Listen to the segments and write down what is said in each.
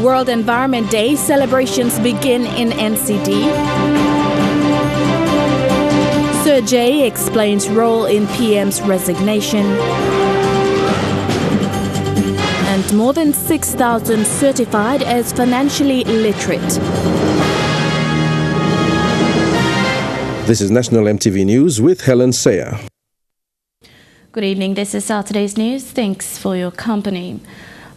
World Environment Day celebrations begin in NCD. Sir J explains role in PM's resignation. And more than 6,000 certified as financially literate. This is National Emtv News with Helen Sayer. Good evening, this is Saturday's news. Thanks for your company.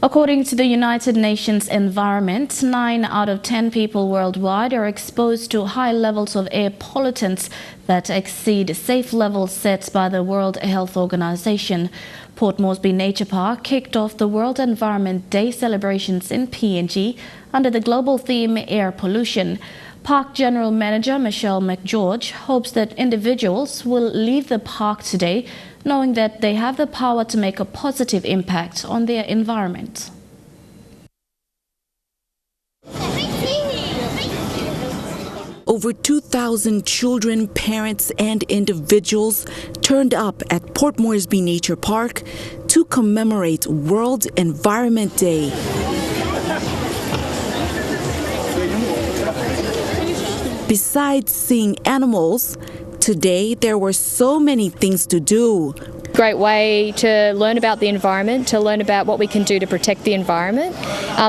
According to the United Nations Environment, 9 out of 10 people worldwide are exposed to high levels of air pollutants that exceed safe levels set by the World Health Organization. Port Moresby Nature Park kicked off the World Environment Day celebrations in PNG under the global theme Air Pollution. Park General Manager Michelle McGeorge hopes that individuals will leave the park today knowing that they have the power to make a positive impact on their environment. Over 2,000 children, parents and individuals turned up at Port Moresby Nature Park to commemorate World Environment Day. Besides seeing animals, today there were so many things to do. Great way to learn about the environment, to learn about what we can do to protect the environment,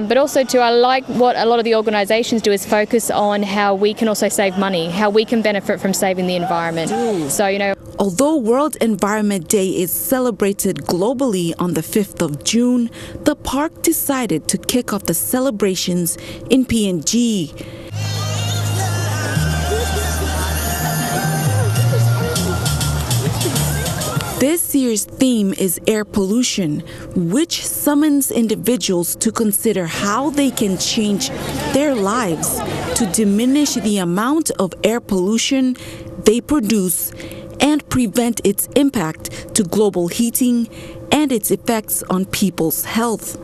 but also I like what a lot of the organisations do is focus on how we can also save money, how we can benefit from saving the environment. So, although World Environment Day is celebrated globally on the 5th of June, the park decided to kick off the celebrations in PNG. This year's theme is air pollution, which summons individuals to consider how they can change their lives to diminish the amount of air pollution they produce and prevent its impact to global heating and its effects on people's health.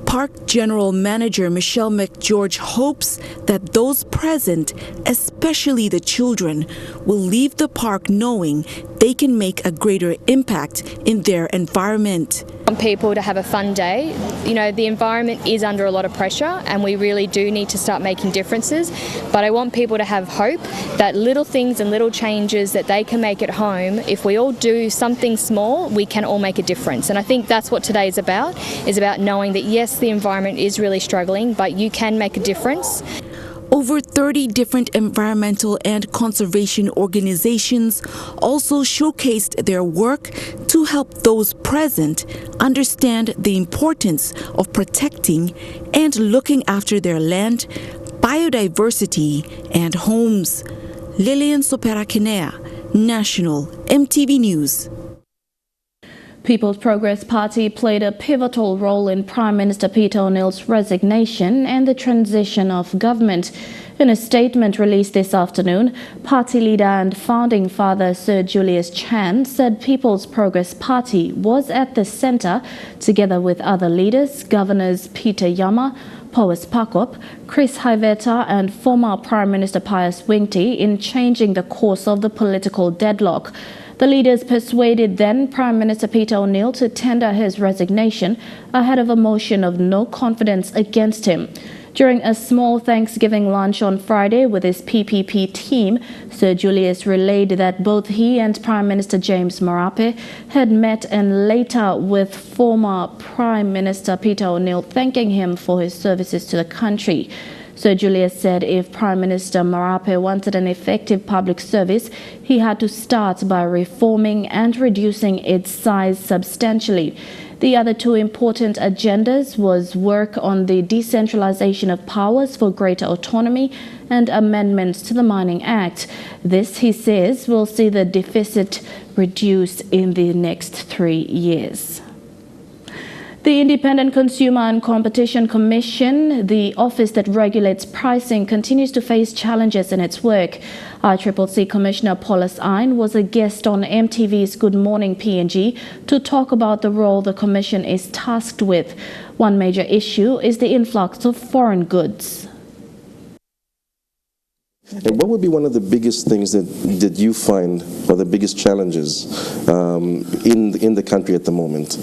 Park General Manager Michelle McGeorge hopes that those present, especially the children, will leave the park knowing they can make a greater impact in their environment. I want people to have a fun day. The environment is under a lot of pressure and we really do need to start making differences. But I want people to have hope that little things and little changes that they can make at home, if we all do something small, we can all make a difference. And I think that's what today is about knowing that yes, the environment is really struggling, but you can make a difference. Over 30 different environmental and conservation organizations also showcased their work to help those present understand the importance of protecting and looking after their land, biodiversity, and homes. Lillian Sopera-Kinea, National Emtv News. People's Progress Party played a pivotal role in Prime Minister Peter O'Neill's resignation and the transition of government. In a statement released this afternoon, party leader and founding father Sir Julius Chan said People's Progress Party was at the centre, together with other leaders, Governors Peter Yama, Powis Pakop, Chris Haiveta and former Prime Minister Pius Wingti in changing the course of the political deadlock. The leaders persuaded then Prime Minister Peter O'Neill to tender his resignation ahead of a motion of no confidence against him. During a small Thanksgiving lunch on Friday with his PPP team, Sir Julius relayed that both he and Prime Minister James Marape had met and later with former Prime Minister Peter O'Neill thanking him for his services to the country. Sir Julius said if Prime Minister Marape wanted an effective public service, he had to start by reforming and reducing its size substantially. The other two important agendas was work on the decentralization of powers for greater autonomy and amendments to the Mining Act. This, he says, will see the deficit reduced in the next 3 years. The Independent Consumer and Competition Commission, the office that regulates pricing, continues to face challenges in its work. ICCC Commissioner Paulus Ain was a guest on MTV's Good Morning PNG to talk about the role the Commission is tasked with. One major issue is the influx of foreign goods. And what would be one of the biggest things that you find, or the biggest challenges in the country at the moment?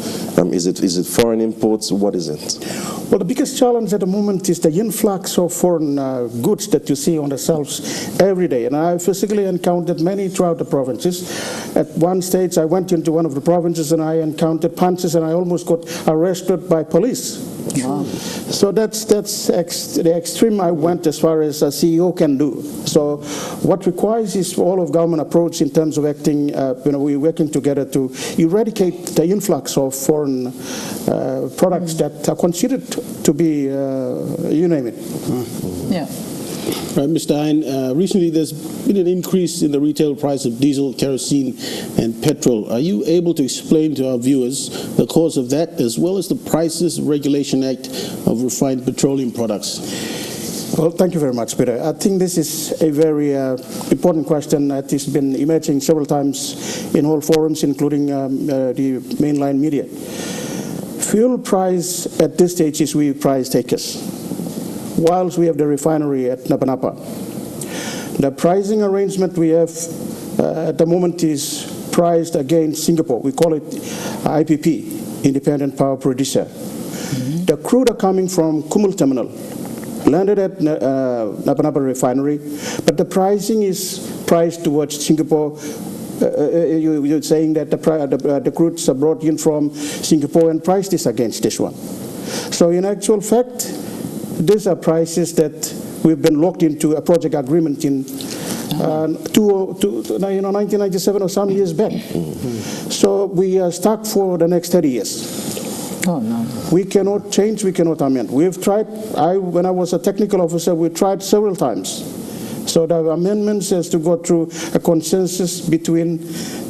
Is it foreign imports? What is it? Well, the biggest challenge at the moment is the influx of foreign goods that you see on the shelves every day. And I physically encountered many throughout the provinces. At one stage, I went into one of the provinces and I encountered punches and I almost got arrested by police. Wow. So that's the extreme I went as far as a CEO can do. So what requires is all of government approach in terms of acting, we're working together to eradicate the influx of foreign products that are considered to be, you name it. Yeah. Right, Mr. Hein, recently there's been an increase in the retail price of diesel, kerosene, and petrol. Are you able to explain to our viewers the cause of that, as well as the Prices Regulation Act of refined petroleum products? Well, thank you very much, Peter. I think this is a very important question that has been emerging several times in all forums, including the mainline media. Fuel price at this stage is we price takers, whilst we have the refinery at Napa Napa. The pricing arrangement we have at the moment is priced against Singapore. We call it IPP, Independent Power Producer. Mm-hmm. The crude are coming from Kumul Terminal, landed at Napa Napa Refinery, but the pricing is priced towards Singapore. You're saying that the crudes are brought in from Singapore and priced is against this one. So in actual fact, these are prices that we've been locked into a project agreement in 1997 or some years back. So we are stuck for the next 30 years. Oh, no. We cannot change, we cannot amend. We've tried, when I was a technical officer, we tried several times. So the amendments has to go through a consensus between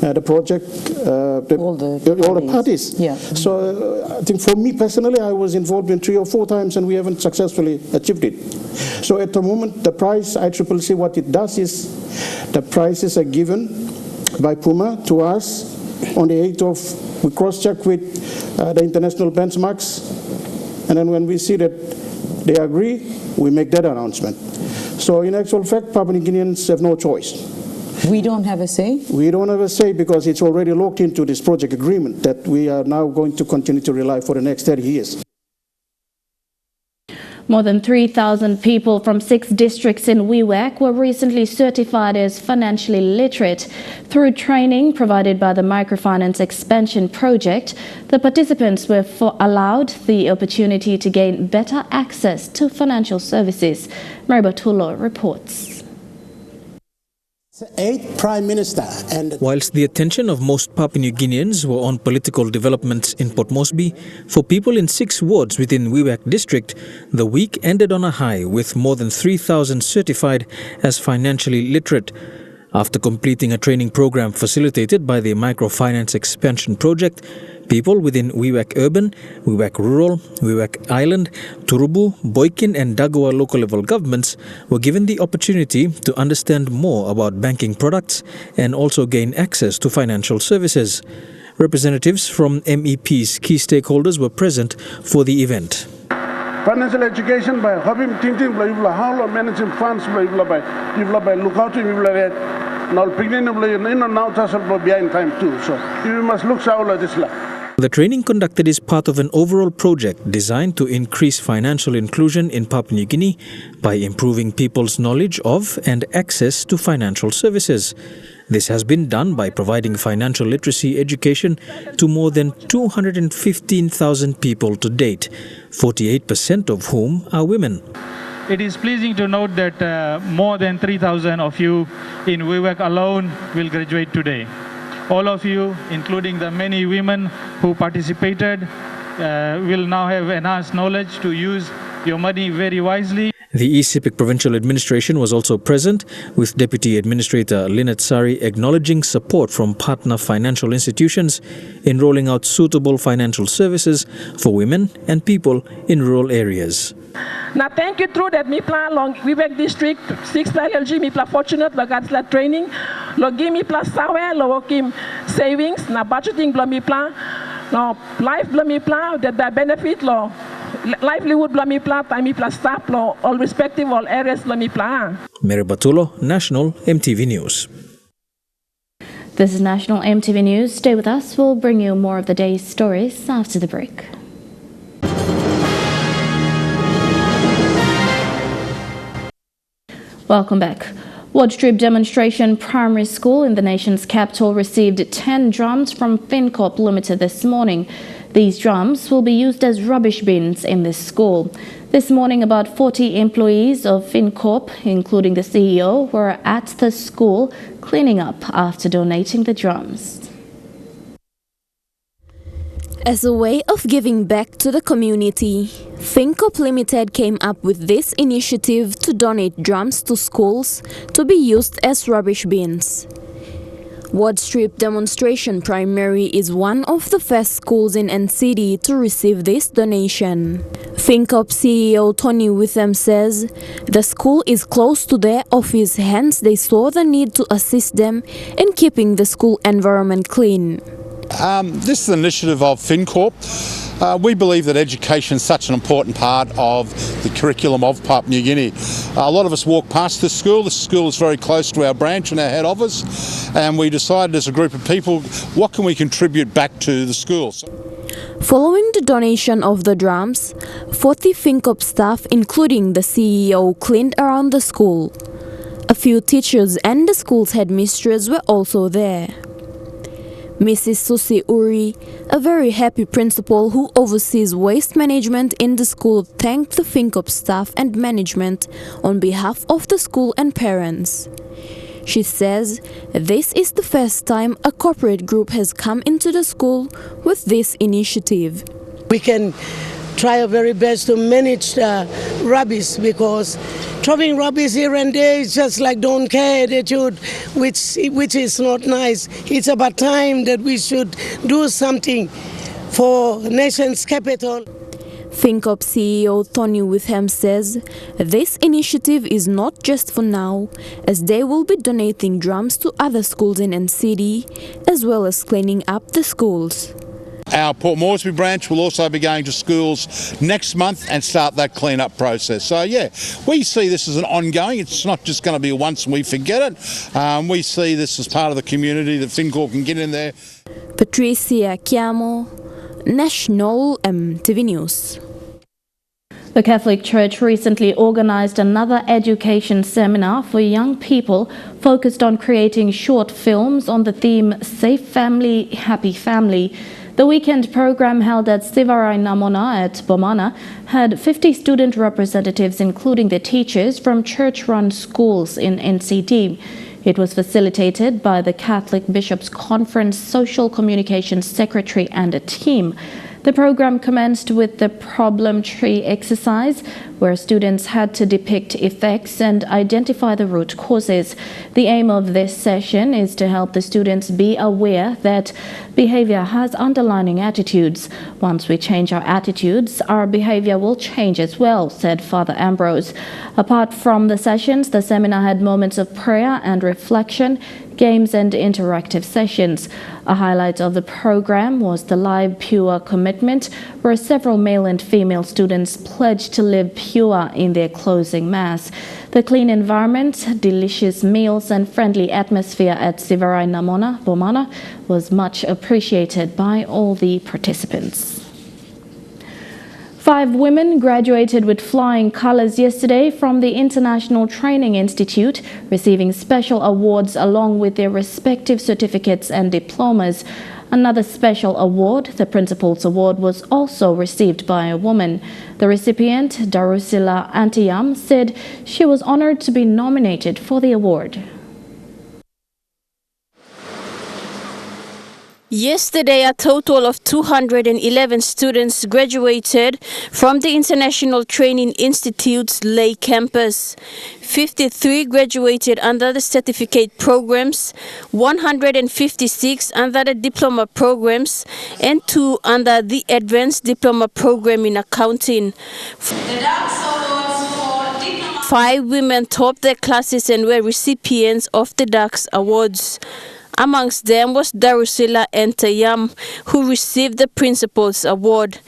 the project, all the parties. Yeah. So I think for me personally, I was involved in 3 or 4 times and we haven't successfully achieved it. So at the moment, the price, ICCC, what it does is the prices are given by Puma to us on the 8th of, we cross-check with the international benchmarks, and then when we see that they agree, we make that announcement. So in actual fact, Papua New Guineans have no choice. We don't have a say? We don't have a say because it's already locked into this project agreement that we are now going to continue to rely for the next 30 years. More than 3,000 people from 6 districts in Wewak were recently certified as financially literate. Through training provided by the Microfinance Expansion Project, the participants were allowed the opportunity to gain better access to financial services. Petrol reports. 8th Prime Minister and... Whilst the attention of most Papua New Guineans were on political developments in Port Moresby, for people in 6 wards within Wewak district, the week ended on a high with more than 3,000 certified as financially literate. After completing a training program facilitated by the Microfinance Expansion Project, people within Wewak Urban, Wewak Rural, Wewak Island, Turubu, Boykin and Dagua local level governments were given the opportunity to understand more about banking products and also gain access to financial services. Representatives from MEP's key stakeholders were present for the event. Financial education by having thinking how managing funds by look out to now beginning now behind time too. So you must look out this. The training conducted is part of an overall project designed to increase financial inclusion in Papua New Guinea by improving people's knowledge of and access to financial services. This has been done by providing financial literacy education to more than 215,000 people to date, 48% of whom are women. It is pleasing to note that more than 3,000 of you in Wewak alone will graduate today. All of you, including the many women who participated, will now have enhanced knowledge to use your money very wisely. The East Sepik Provincial Administration was also present, with Deputy Administrator Lynette Sari acknowledging support from partner financial institutions in rolling out suitable financial services for women and people in rural areas. Now, thank you through that MIPLA long Wewak District 6 LG MIPLA fortunate logat training logi MIPLA sawe lokim savings na budgeting bla MIPLA no life bla MIPLA that benefit lo livelihood bla MIPLA time MIPLA staff lo all respective all areas bla MIPLA. Mary Batulo, National Emtv News. This is National Emtv News. Stay with us. We'll bring you more of the day's stories after the break. Welcome back. Ward Strip Demonstration Primary School in the nation's capital received 10 drums from FinCorp Limited this morning. These drums will be used as rubbish bins in this school. This morning, about 40 employees of FinCorp, including the CEO, were at the school cleaning up after donating the drums. As a way of giving back to the community, FinCorp Limited came up with this initiative to donate drums to schools to be used as rubbish bins. Ward Strip Demonstration Primary is one of the first schools in NCD to receive this donation. FinCorp CEO Tony Witham says the school is close to their office, hence they saw the need to assist them in keeping the school environment clean. This is an initiative of FinCorp. We believe that education is such an important part of the curriculum of Papua New Guinea. A lot of us walk past this school. This school is very close to our branch and our head office, and we decided as a group of people, what can we contribute back to the school? Following the donation of the drums, 40 FinCorp staff, including the CEO, cleaned around the school. A few teachers and the school's headmistress were also there. Mrs. Susi Uri, a very happy principal who oversees waste management in the school, thanked the FinCorp staff and management on behalf of the school and parents. She says this is the first time a corporate group has come into the school with this initiative. We can try our very best to manage rubbish, because throwing rubbish here and there is just like don't care attitude, which is not nice. It's about time that we should do something for nation's capital. FinCorp CEO Tony Witham says this initiative is not just for now, as they will be donating drums to other schools in NCD, as well as cleaning up the schools. Our Port Moresby branch will also be going to schools next month and start that clean-up process. So yeah, we see this as an ongoing. It's not just going to be a once and we forget it. We see this as part of the community that FinCorp can get in there. Patricia Chiamo, National Emtv News. The Catholic Church recently organized another education seminar for young people focused on creating short films on the theme Safe Family, Happy Family. The weekend program held at Sivarai Namona at Bomana had 50 student representatives, including the teachers from church-run schools in NCD. It was facilitated by the Catholic Bishops' Conference Social Communications Secretary and a team. The program commenced with the problem tree exercise, where students had to depict effects and identify the root causes. The aim of this session is to help the students be aware that behavior has underlying attitudes. Once we change our attitudes, our behavior will change as well, said Father Ambrose. Apart from the sessions, the seminar had moments of prayer and reflection, games and interactive sessions. A highlight of the program was the live pure commitment, where several male and female students pledged to live pure in their closing mass. The clean environment, delicious meals and friendly atmosphere at Sivarai Namona, Bomana was much appreciated by all the participants. 5 women graduated with flying colors yesterday from the International Training Institute, receiving special awards along with their respective certificates and diplomas. Another special award, the Principal's Award, was also received by a woman. The recipient, Darusila Antiyam, said she was honored to be nominated for the award. Yesterday, a total of 211 students graduated from the International Training Institute's Lay campus. 53 graduated under the certificate programs, 156 under the diploma programs, and 2 under the advanced diploma program in accounting. 5 women topped their classes and were recipients of the DAX Awards. Amongst them was Darusila Entayam, who received the Principal's Award.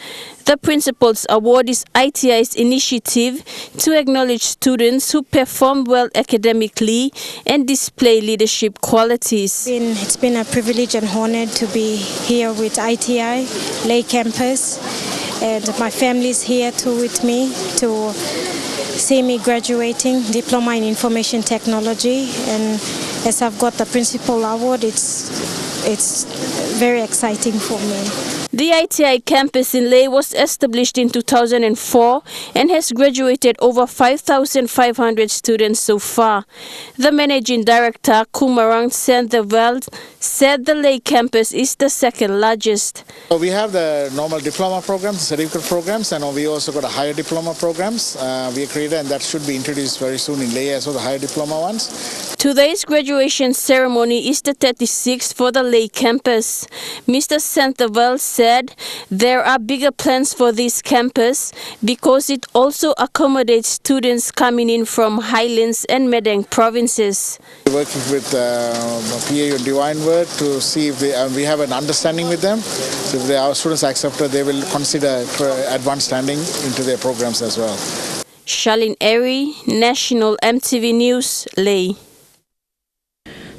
The Principal's Award is ITI's initiative to acknowledge students who perform well academically and display leadership qualities. It's been a privilege and honor to be here with ITI Lay Campus. and my family is here too with me to see me graduating diploma in information technology, and as I've got the principal award, it's very exciting for me. The ITI campus in Leh was established in 2004 and has graduated over 5,500 students so far. The managing director, Kumarang Senthaveld, said the Leh campus is the second largest. So we have the normal diploma programs, certificate programs, and we also got a higher diploma programs we created, and that should be introduced very soon in Leh as well, the higher diploma ones. Today's graduation ceremony is the 36th for the Leh campus. Mr. Senthaveld said there are bigger plans for this campus because it also accommodates students coming in from Highlands and Medang provinces. We're working with PA Divine Word to see if we have an understanding with them. So if our students are accepted, they will consider advanced standing into their programs as well. Charlene Airy, National Emtv News, Leh.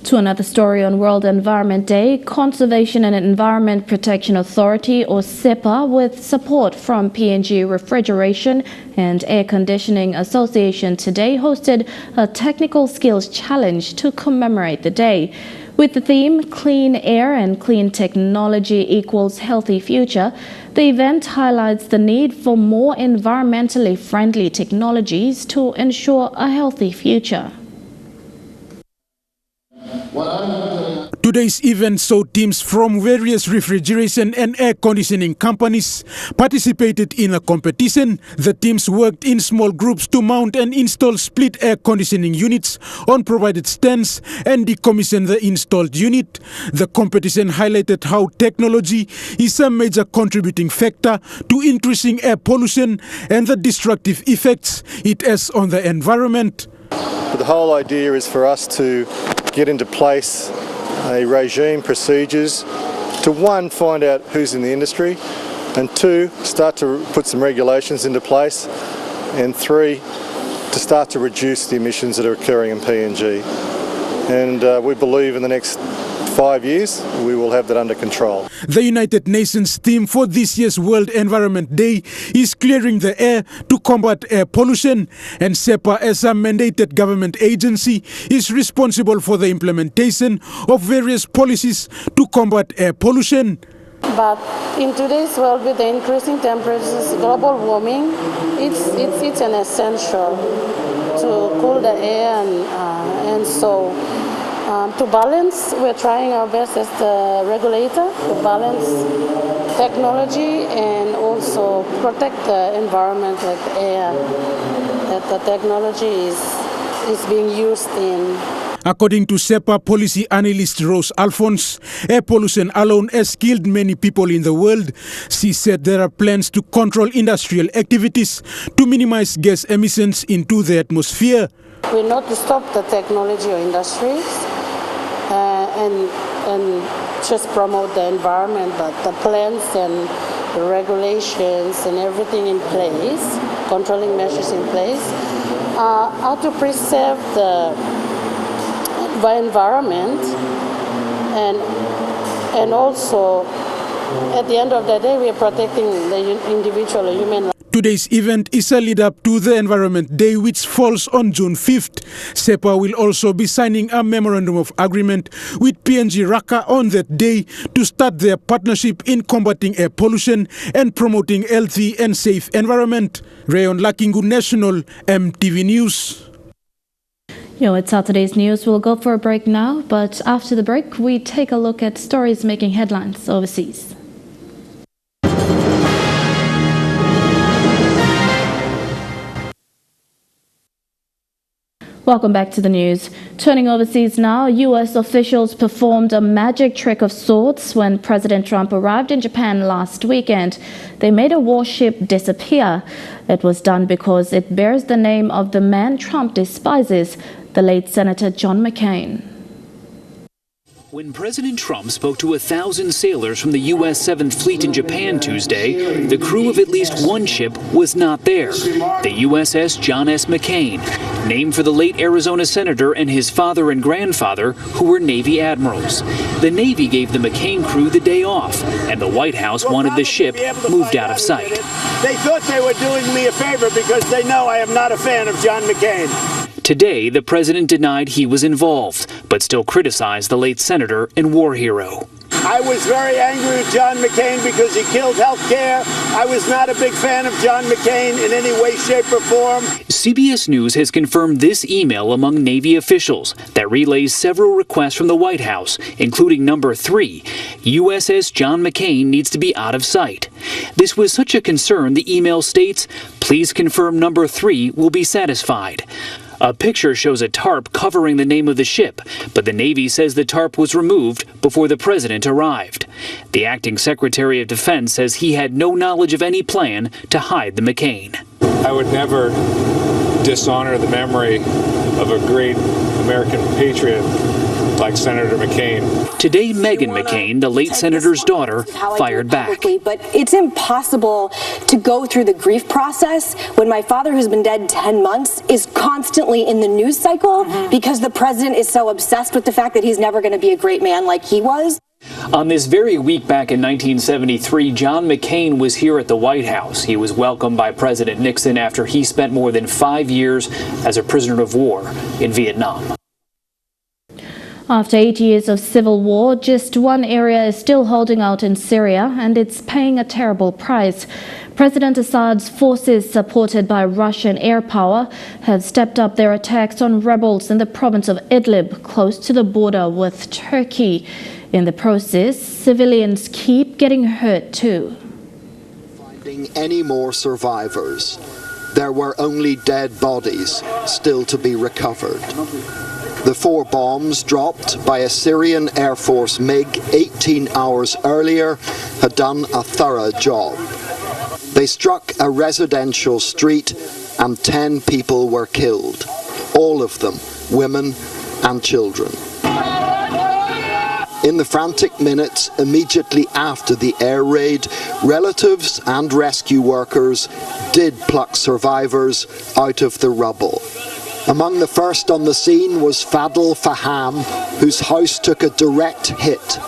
To another story on World Environment Day, Conservation and Environment Protection Authority, or SEPA, with support from PNG Refrigeration and Air Conditioning Association today hosted a technical skills challenge to commemorate the day. With the theme, Clean Air and Clean Technology Equals Healthy Future, the event highlights the need for more environmentally friendly technologies to ensure a healthy future. Today's event saw teams from various refrigeration and air conditioning companies participated in a competition. The teams worked in small groups to mount and install split air conditioning units on provided stands and decommission the installed unit. The competition highlighted how technology is a major contributing factor to increasing air pollution and the destructive effects it has on the environment. But the whole idea is for us to get into place a regime, procedures to, one, find out who's in the industry, and two, start to put some regulations into place, and three, to start to reduce the emissions that are occurring in PNG. And we believe in the next 5 years we will have that under control. The United Nations theme for this year's World Environment Day is clearing the air to combat air pollution, and SEPA, as a mandated government agency, is responsible for the implementation of various policies to combat air pollution. But in today's world, with the increasing temperatures, global warming, it's an essential to cool the air, and so to balance, we're trying our best as the regulator to balance technology and also protect the environment, like the air that the technology is being used in. According to SEPA policy analyst Rose Alphonse, air pollution alone has killed many people in the world. She said there are plans to control industrial activities to minimize gas emissions into the atmosphere. We're not to stop the technology or industries and just promote the environment, but the plans and the regulations and everything in place, controlling measures in place, how to preserve the environment, and also at the end of the day we are protecting the individual human life. Today's event is a lead-up to the Environment Day, which falls on June 5th. SEPA will also be signing a memorandum of agreement with PNG Raka on that day to start their partnership in combating air pollution and promoting healthy and safe environment. Rayon Lakingu, National Emtv News. It's Saturday's news. We'll go for a break now, but after the break, we take a look at stories making headlines overseas. Welcome back to the news. Turning overseas now, U.S. officials performed a magic trick of sorts when President Trump arrived in Japan last weekend. They made a warship disappear. It was done because it bears the name of the man Trump despises, the late Senator John McCain. When President Trump spoke to 1,000 sailors from the U.S. 7th Fleet in Japan Tuesday, the crew of at least one ship was not there, the USS John S. McCain, named for the late Arizona senator and his father and grandfather, who were Navy admirals. The Navy gave the McCain crew the day off, and the White House wanted the ship moved out of sight. They thought they were doing me a favor because they know I am not a fan of John McCain. Today, the president denied he was involved, but still criticized the late senator and war hero. I was very angry with John McCain because he killed health care. I was not a big fan of John McCain in any way, shape, or form. CBS News has confirmed this email among Navy officials that relays several requests from the White House, including number 3, USS John McCain needs to be out of sight. This was such a concern, the email states, please confirm number 3 will be satisfied. A picture shows a tarp covering the name of the ship, but the Navy says the tarp was removed before the president arrived. The acting Secretary of Defense says he had no knowledge of any plan to hide the McCain. I would never dishonor the memory of a great American patriot like Senator McCain. Today, Meghan McCain, the late senator's daughter, fired back. But it's impossible to go through the grief process when my father, who's been dead 10 months, is constantly in the news cycle because the president is so obsessed with the fact that he's never going to be a great man like he was. On this very week back in 1973, John McCain was here at the White House. He was welcomed by President Nixon after he spent more than 5 years as a prisoner of war in Vietnam. After 8 years of civil war, just one area is still holding out in Syria, and it's paying a terrible price. President Assad's forces, supported by Russian air power, have stepped up their attacks on rebels in the province of Idlib, close to the border with Turkey. In the process, civilians keep getting hurt too. Finding any more survivors. There were only dead bodies still to be recovered. The 4 bombs dropped by a Syrian Air Force MiG 18 hours earlier had done a thorough job. They struck a residential street and 10 people were killed, all of them women and children. In the frantic minutes immediately after the air raid, relatives and rescue workers did pluck survivors out of the rubble. Among the first on the scene was Fadl Faham, whose house took a direct hit.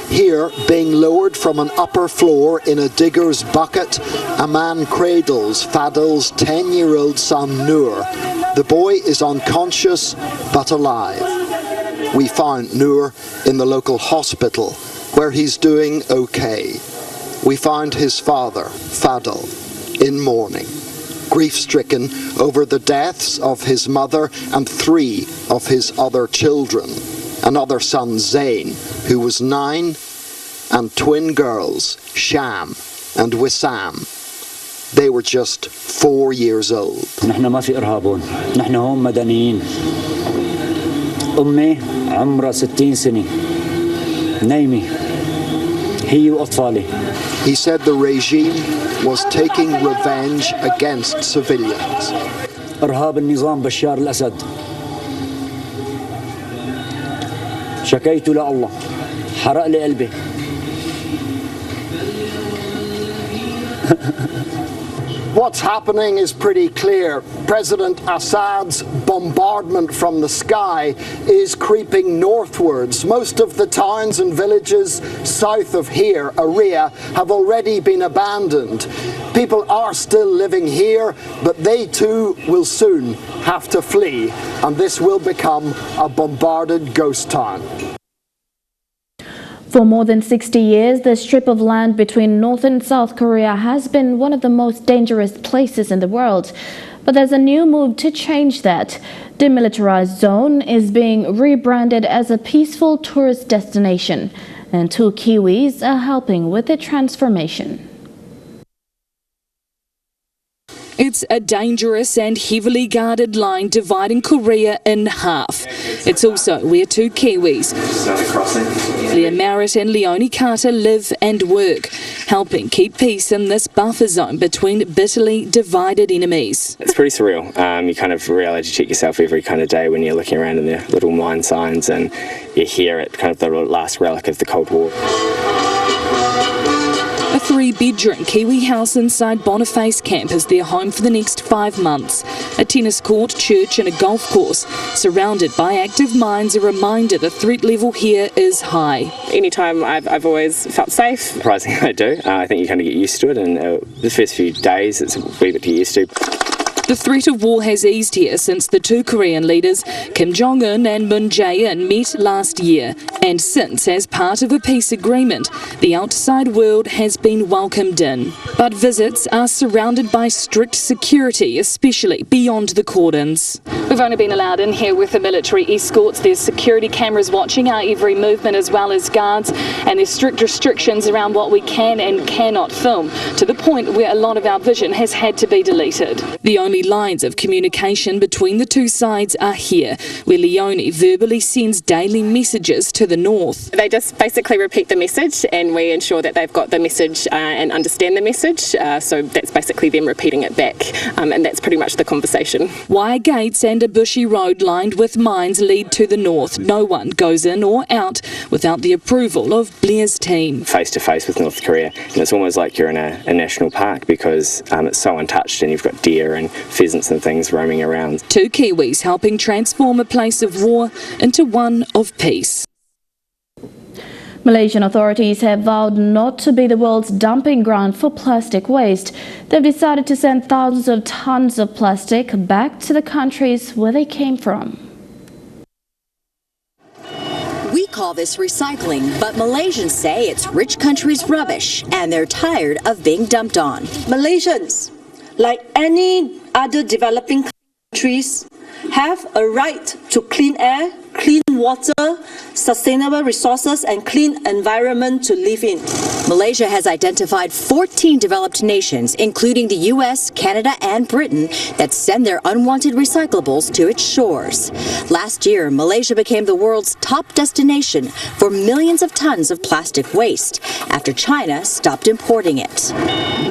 Here, being lowered from an upper floor in a digger's bucket, a man cradles Fadl's 10-year-old son Noor. The boy is unconscious but alive. We found Noor in the local hospital, where he's doing okay. We found his father, Fadl, in mourning, grief-stricken over the deaths of his mother and 3 of his other children, another son Zain, who was 9, and twin girls, Sham and Wissam. They were just 4 years old. نحن ما في إرهابون، نحن هم مدنيين. أمي عمرها 60 سنة، نايمة، هي وأطفالي. He said the regime was taking revenge against civilians. إرهاب النظام بشار الأسد. شكيت لله، حرق لي قلبي. What's happening is pretty clear. President Assad's bombardment from the sky is creeping northwards. Most of the towns and villages south of here, Aria, have already been abandoned. People are still living here, but they too will soon have to flee, and this will become a bombarded ghost town. For more than 60 years, the strip of land between North and South Korea has been one of the most dangerous places in the world. But there's a new move to change that. Demilitarized zone is being rebranded as a peaceful tourist destination, and 2 Kiwis are helping with the transformation. It's a dangerous and heavily guarded line dividing Korea in half. It's also where two Kiwis, Leah Merritt and Leonie Carter, live and work, helping keep peace in this buffer zone between bitterly divided enemies. It's pretty surreal. You kind of reality check yourself every kind of day when you're looking around in the little mine signs and you hear it, kind of the last relic of the Cold War. A 3-bedroom Kiwi house inside Boniface Camp is their home for the next 5 months. A tennis court, church and a golf course. Surrounded by active mines, a reminder the threat level here is high. Anytime I've always felt safe. Surprisingly I do. I think you kind of get used to it, and the first few days it's a wee bit to get used to. The threat of war has eased here since the two Korean leaders, Kim Jong-un and Moon Jae-in, met last year. And since, as part of a peace agreement, the outside world has been welcomed in. But visits are surrounded by strict security, especially beyond the cordons. We've only been allowed in here with the military escorts. There's security cameras watching our every movement as well as guards, and there's strict restrictions around what we can and cannot film, to the point where a lot of our vision has had to be deleted. The only lines of communication between the two sides are here, where Leonie verbally sends daily messages to the north. They just basically repeat the message, and we ensure that they've got the message and understand the message. So that's basically them repeating it back, and that's pretty much the conversation. Wire gates and a bushy road lined with mines lead to the north. No one goes in or out without the approval of Blair's team. Face to face with North Korea, and it's almost like you're in a national park because it's so untouched, and you've got deer and pheasants and things roaming around. Two Kiwis helping transform a place of war into one of peace. Malaysian authorities have vowed not to be the world's dumping ground for plastic waste. They've decided to send thousands of tons of plastic back to the countries where they came from. We call this recycling, but Malaysians say it's rich countries' rubbish, and they're tired of being dumped on. Malaysians, like any other developing countries, have a right to clean air, clean water, sustainable resources and clean environment to live in. Malaysia has identified 14 developed nations, including the US, Canada and Britain, that send their unwanted recyclables to its shores. Last year, Malaysia became the world's top destination for millions of tons of plastic waste after China stopped importing it.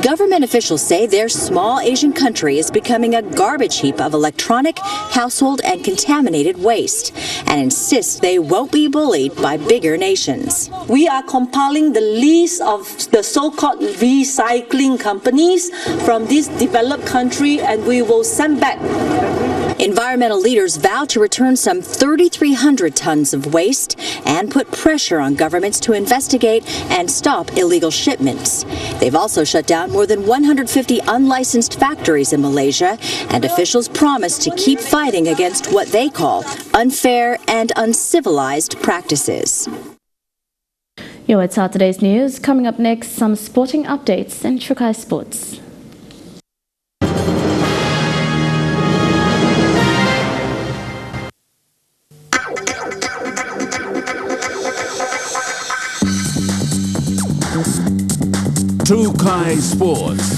Government officials say their small Asian country is becoming a garbage heap of electronic, household and contaminated waste, and insist they won't be bullied by bigger nations. We are compiling the list of the so-called recycling companies from this developed country, and we will send back. Environmental leaders vow to return some 3,300 tons of waste and put pressure on governments to investigate and stop illegal shipments. They've also shut down more than 150 unlicensed factories in Malaysia, and officials promise to keep fighting against what they call unfair and uncivilized practices. You're at Saturday's news. Coming up next, some sporting updates in Chukai Sports. Chukai Sports.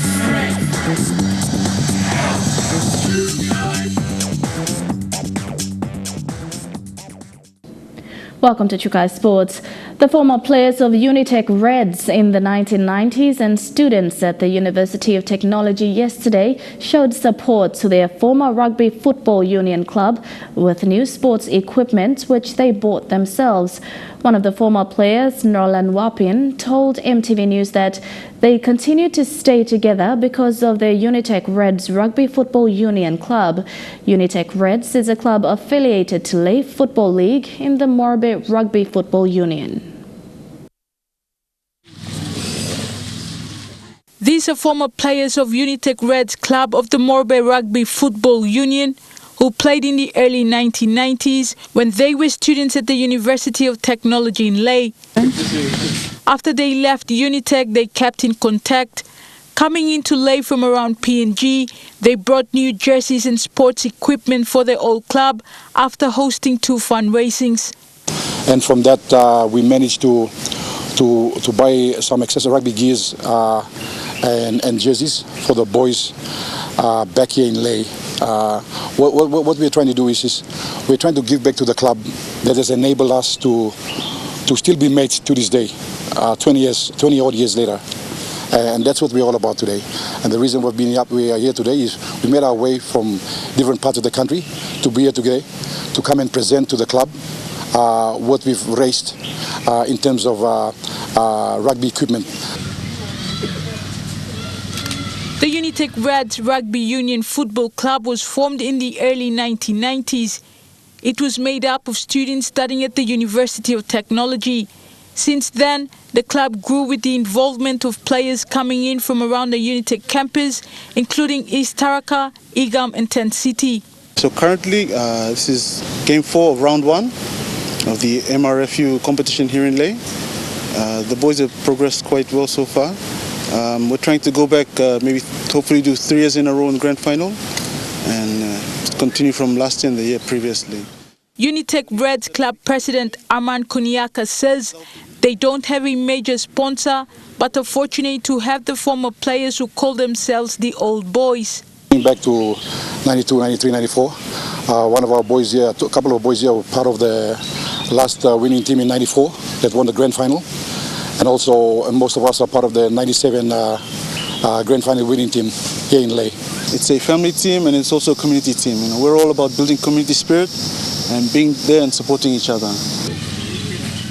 Welcome to Chukai Sports. The former players of Unitec Reds in the 1990s and students at the University of Technology yesterday showed support to their former rugby football union club with new sports equipment which they bought themselves. One of the former players, Norlan Wapin, told MTV News that they continue to stay together because of the Unitec Reds Rugby Football Union Club. Unitec Reds is a club affiliated to Leigh Football League in the Morbe Rugby Football Union. These are former players of Unitec Reds Club of the Morbe Rugby Football Union who played in the early 1990s when they were students at the University of Technology in Leigh. After they left Unitec, they kept in contact. Coming into Leigh from around PNG, they brought new jerseys and sports equipment for their old club after hosting 2 fundraisings. And from that, we managed to buy some excess rugby gears and jerseys for the boys back here in Ley. What we're trying to do is we're trying to give back to the club that has enabled us to still be mates to this day, 20 odd years later. And that's what we're all about today. And the reason we are here today is we made our way from different parts of the country to be here today, to come and present to the club what we've raised in terms of rugby equipment. The Unitec Reds Rugby Union Football Club was formed in the early 1990s. It was made up of students studying at the University of Technology. Since then, the club grew with the involvement of players coming in from around the Unitec campus, including East Taraka, Igam and Tent City. So currently, this is game 4 of round 1 of the MRFU competition here in Ley. The boys have progressed quite well so far. We're trying to go back, maybe hopefully do 3 years in a row in the grand final and continue from last year and the year previously. Unitec Reds Club President Arman Kuniaka says they don't have a major sponsor, but are fortunate to have the former players who call themselves the old boys. Back to 92, 93, 94, one of our boys here, a couple of boys here were part of the last winning team in 94 that won the grand final. And also most of us are part of the 97 grand final winning team here in Ley. It's a family team and it's also a community team. You know, we're all about building community spirit and being there and supporting each other.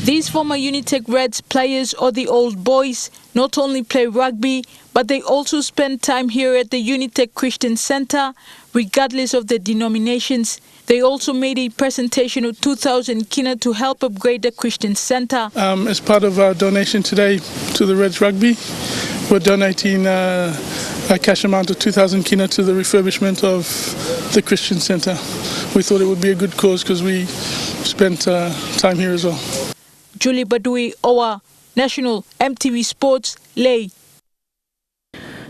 These former Unitec Reds players or the old boys not only play rugby, but they also spend time here at the Unitec Christian Center, regardless of their denominations. They also made a presentation of 2,000 kina to help upgrade the Christian Center. As part of our donation today to the Reds Rugby, we're donating a cash amount of 2,000 kina to the refurbishment of the Christian Center. We thought it would be a good cause because we spent time here as well. Julie Badui, Owa, National Emtv Sports, Ley.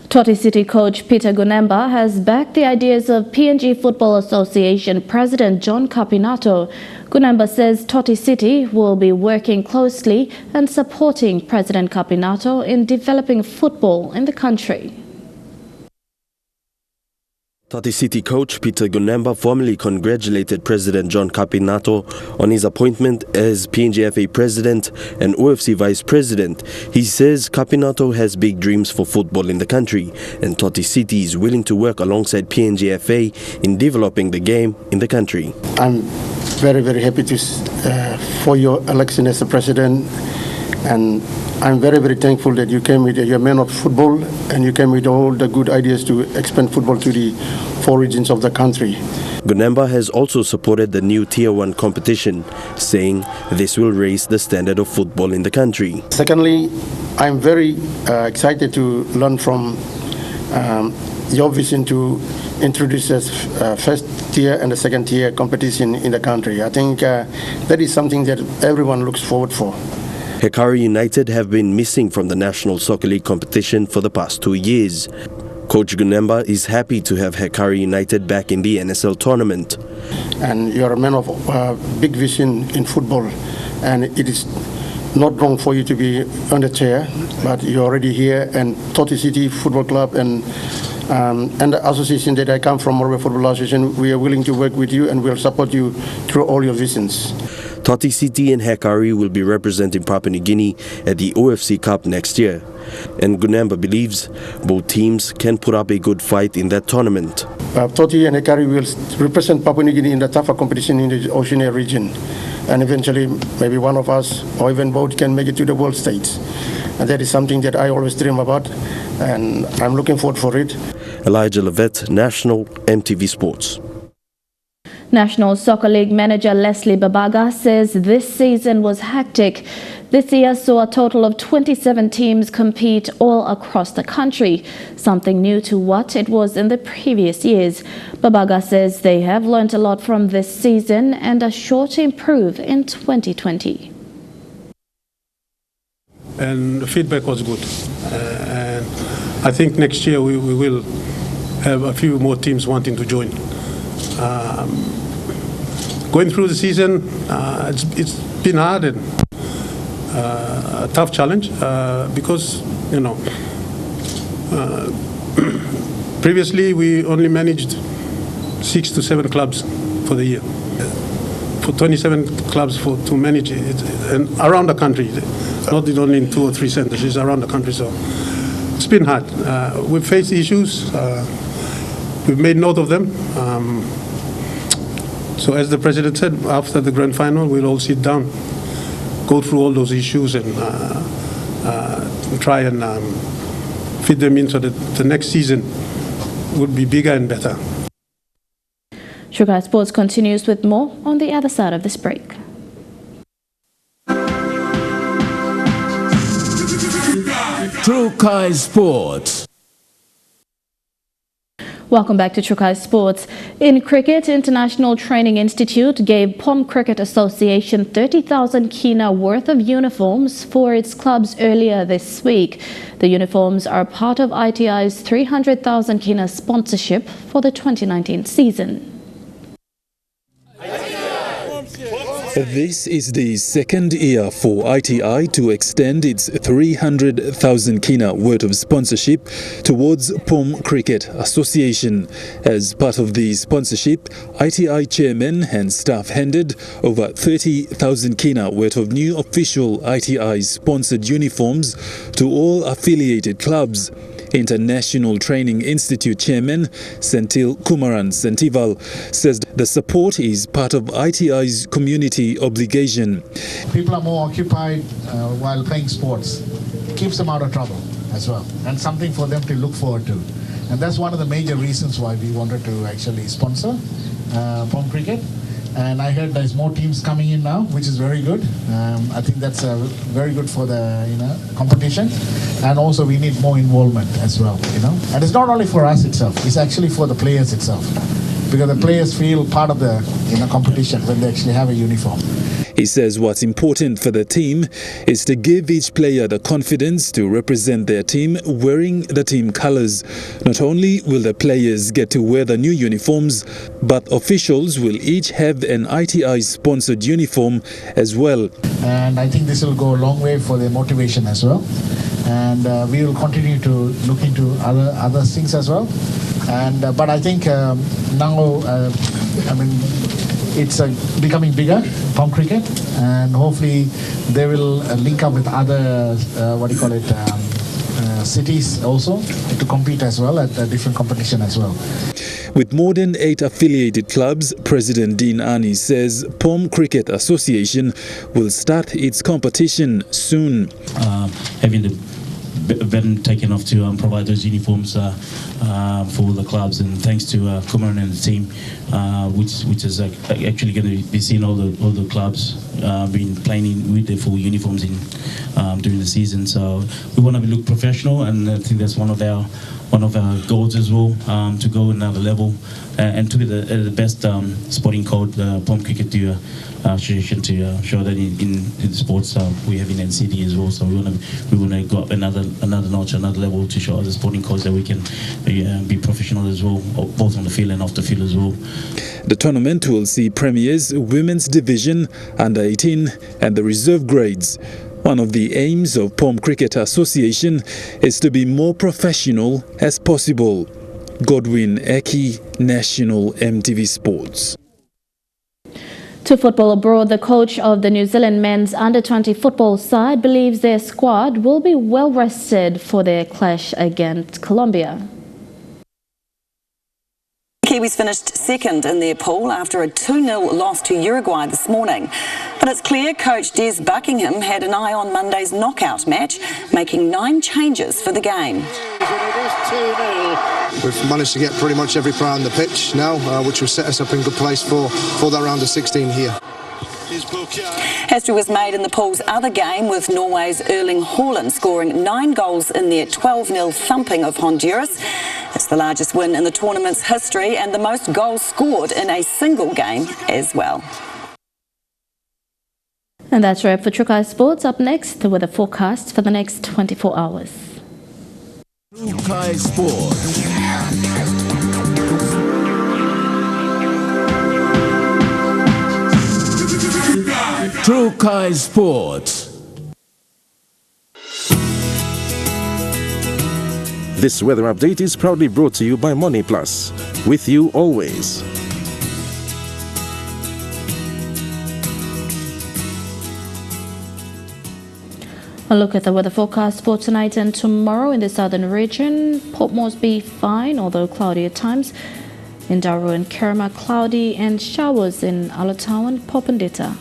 Toti City coach Peter Gunemba has backed the ideas of PNG Football Association President John Capinato. Gunemba says Toti City will be working closely and supporting President Capinato in developing football in the country. Toti City coach Peter Gunemba formally congratulated President John Capinato on his appointment as PNGFA president and OFC vice president. He says Capinato has big dreams for football in the country and Toti City is willing to work alongside PNGFA in developing the game in the country. I'm very, very happy for your election as a president, and I'm very, very thankful that you came with your man of football and you came with all the good ideas to expand football to the 4 regions of the country. Gunemba has also supported the new Tier 1 competition, saying this will raise the standard of football in the country. Secondly, I'm very excited to learn from your vision to introduce this first tier and the second tier competition in the country. I think that is something that everyone looks forward for. Hekari United have been missing from the National Soccer League competition for the past 2 years. Coach Gunemba is happy to have Hekari United back in the NSL tournament. And you're a man of big vision in football, and it is not wrong for you to be on the chair, but you're already here, and Toti City Football Club and the association that I come from, Morbe Football Association, we are willing to work with you and we'll support you through all your visions. Toti City and Hekari will be representing Papua New Guinea at the OFC Cup next year. And Gunemba believes both teams can put up a good fight in that tournament. Toti and Hekari will represent Papua New Guinea in the tougher competition in the Oceania region. And eventually, maybe one of us or even both can make it to the world stage. And that is something that I always dream about, and I'm looking forward for it. Elijah Levet, National Emtv Sports. National Soccer League manager Leslie Babaga says this season was hectic. This year saw a total of 27 teams compete all across the country, something new to what it was in the previous years. Babaga says they have learned a lot from this season and are sure to improve in 2020. And the feedback was good. And I think next year we will have a few more teams wanting to join. Going through the season, it's been hard and a tough challenge because, Previously, we only managed 6 to 7 clubs for the year. For 27 clubs to manage it, and around the country, not only in 2 or 3 centers, it's around the country. So it's been hard. We've faced issues. We've made note of them. So as the president said, after the grand final, we'll all sit down, go through all those issues, and try and fit them in so that the next season would be bigger and better. Sugar Sports continues with more on the other side of this break. Trukai Sports. Welcome back to Trukai Sports. In cricket, International Training Institute gave POM Cricket Association 30,000 kina worth of uniforms for its clubs earlier this week. The uniforms are part of ITI's 300,000 kina sponsorship for the 2019 season. This is the second year for ITI to extend its 300,000 kina worth of sponsorship towards POM Cricket Association. As part of the sponsorship, ITI chairman and staff handed over 30,000 kina worth of new official ITI-sponsored uniforms to all affiliated clubs. International Training Institute Chairman Senthil Kumaran Sentival says the support is part of ITI's community obligation. People are more occupied while playing sports. It keeps them out of trouble as well, and something for them to look forward to. And that's one of the major reasons why we wanted to actually sponsor POM Cricket. And I heard there's more teams coming in now, which is very good. I think that's very good for the competition, and also we need more involvement as well. And it's not only for us itself; it's actually for the players itself, because the players feel part of the competition when they actually have a uniform. He says what's important for the team is to give each player the confidence to represent their team wearing the team colours. Not only will the players get to wear the new uniforms, but officials will each have an ITI-sponsored uniform as well. And I think this will go a long way for their motivation as well. And we will continue to look into other things as well. And but I think now, it's becoming bigger, POM Cricket, and hopefully they will link up with other, cities also to compete as well at a different competition as well. With more than 8 affiliated clubs, President Dean Ani says POM Cricket Association will start its competition soon. Having the been taken off to provide those uniforms for the clubs, and thanks to Kumaran and the team, which is actually going to be seeing all the clubs being playing with their full uniforms in during the season. So we want to look professional, and I think that's one of our goals as well, to go another level and to be the best sporting code POM Cricket association to show that in the sports we have in NCD as well. So we want to go up another notch, another level to show other sporting codes that we can be professional as well, both on the field and off the field as well. The tournament will see premiers, women's division, under 18 and the reserve grades. One of the aims of POM Cricket Association is to be more professional as possible. Godwin Eki, National Emtv Sports. To football abroad, the coach of the New Zealand men's under-20 football side believes their squad will be well rested for their clash against Colombia. Kiwis finished second in their pool after a 2-0 loss to Uruguay this morning. But it's clear coach Des Buckingham had an eye on Monday's knockout match, making 9 changes for the game. We've managed to get pretty much every player on the pitch now, which will set us up in good place for that round of 16 here. History was made in the pool's other game, with Norway's Erling Haaland scoring 9 goals in their 12-0 thumping of Honduras. It's the largest win in the tournament's history and the most goals scored in a single game as well. And that's a wrap for Trukai Sports. Up next with a forecast for the next 24 hours. Trukai Sports. Trukai Sports. This weather update is proudly brought to you by Money Plus. With you always. A look at the weather forecast for tonight and tomorrow in the southern region. Port Moresby fine, although cloudy at times. In Daru and Kerma, cloudy and showers in Alotau and Popondetta.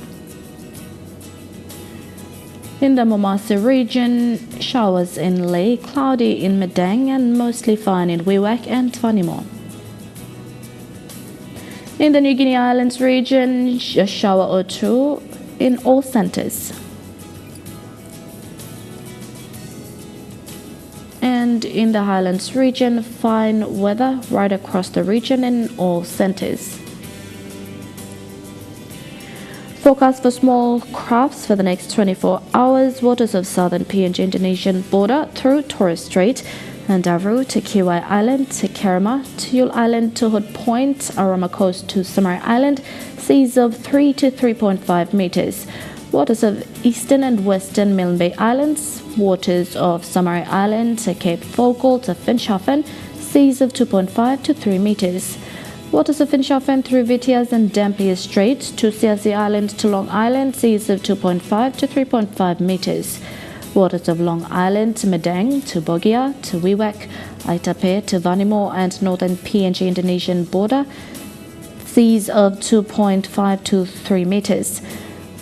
In the Momasa region, showers in Lae, cloudy in Madang and mostly fine in Wewak and Tvanimo. In the New Guinea Islands region, a shower or two in all centres. And in the Highlands region, fine weather right across the region in all centres. Forecast for small crafts for the next 24 hours. Waters of southern PNG Indonesian border through Torres Strait and Daru to Kiwai Island to Kerema, to Yule Island to Hood Point, Arama Coast to Samar Island, seas of 3 to 3.5 meters. Waters of eastern and western Milne Bay Islands, waters of Samar Island to Cape Focal to Finschhafen, seas of 2.5 to 3 meters. Waters of Finschhafen through Vitiaz and Dampier Strait to Siasi Island to Long Island, seas of 2.5 to 3.5 meters. Waters of Long Island to Madang to Bogia to Wewak, Aitape to Vanimo and northern PNG Indonesian border, seas of 2.5 to 3 meters.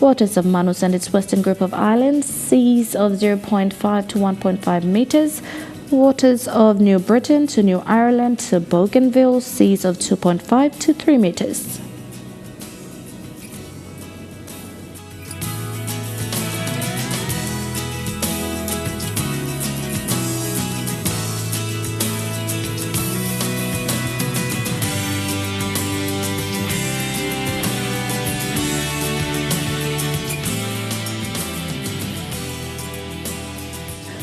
Waters of Manus and its western group of islands, seas of 0.5 to 1.5 meters. Waters of New Britain to New Ireland to Bougainville, seas of 2.5 to 3 meters.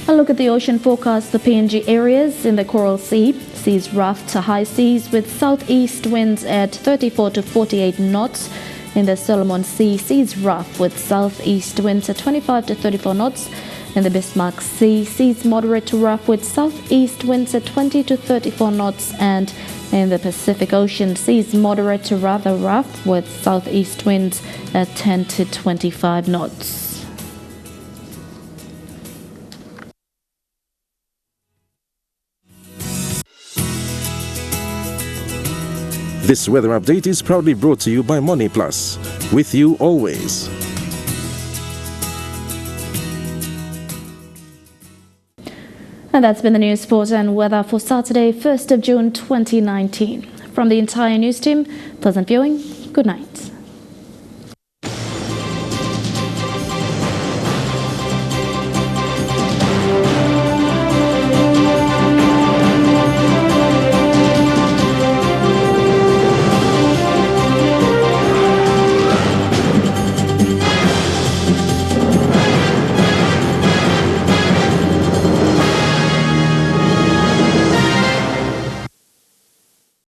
A look at the ocean forecast. The PNG areas in the Coral Sea, seas rough to high seas with southeast winds at 34 to 48 knots. In the Solomon Sea, seas rough with southeast winds at 25 to 34 knots. In the Bismarck Sea, seas moderate to rough with southeast winds at 20 to 34 knots. And in the Pacific Ocean, seas moderate to rather rough with southeast winds at 10 to 25 knots. This weather update is proudly brought to you by Money Plus. With you always. And that's been the news, sport and weather for Saturday, 1st of June 2019. From the entire news team, pleasant viewing. Good night.